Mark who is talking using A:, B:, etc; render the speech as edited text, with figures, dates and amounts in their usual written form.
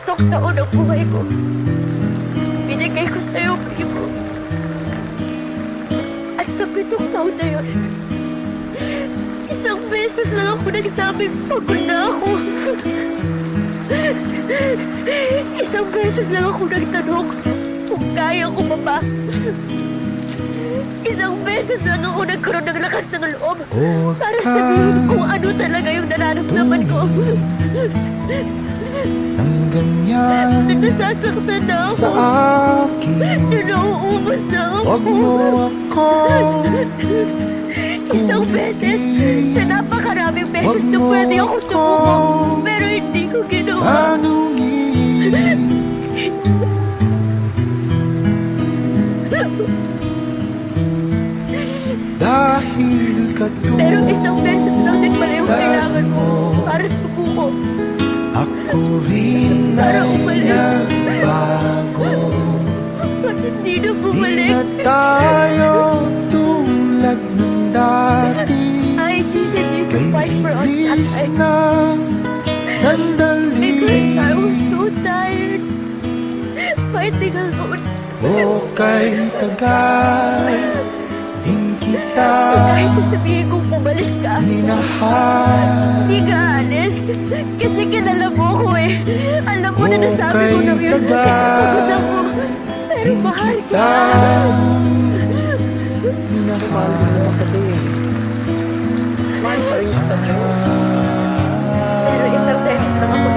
A: pitong taon ng buhay ko. Binigay ko sa'yo, primo. At sa pitong taon na yun, isang beses lang ako nagsabing pagod na ako. Isang beses lang ako nagtanong kung kaya ko pa ba. Isang beses lang ako nagkaroon ng lakas ng loob para sabihin kung ano talaga yung nararamdaman ko.
B: Nang ganyan
A: Nasasaktan na ako.
B: sa akin,
A: Nauubos na
B: wag
A: ako.
B: mo ako
A: Isang beses, sa napakaraming beses na pwede ako sumubok, pero hindi ko ginawa.
B: tanungin. Dahil katulad
A: Pero isang beses lang din pala yung kailangan mo para subuko.
B: ako rin
A: Para
B: ay
A: umalis.
B: nagbago.
A: Ba't hindi na
B: Di
A: bumalik?
B: na tayo tulad ng dati.
A: I needed you to fight for us that
B: Kainis
A: time.
B: ng sandali.
A: Because I was so tired fighting alone.
B: O kay tagal din kita
A: Kahit sabihin kong bumalik ka,
B: minahal.
A: hindi ka alis. Kasi kilala mo ako eh. Alam mo na nasabi ko na yun kasi pagod ako. Pero mahal kita.
C: Mahal ko naman kasi. Mahal pa rin kita, Joe.
A: Pero isang beses lang ako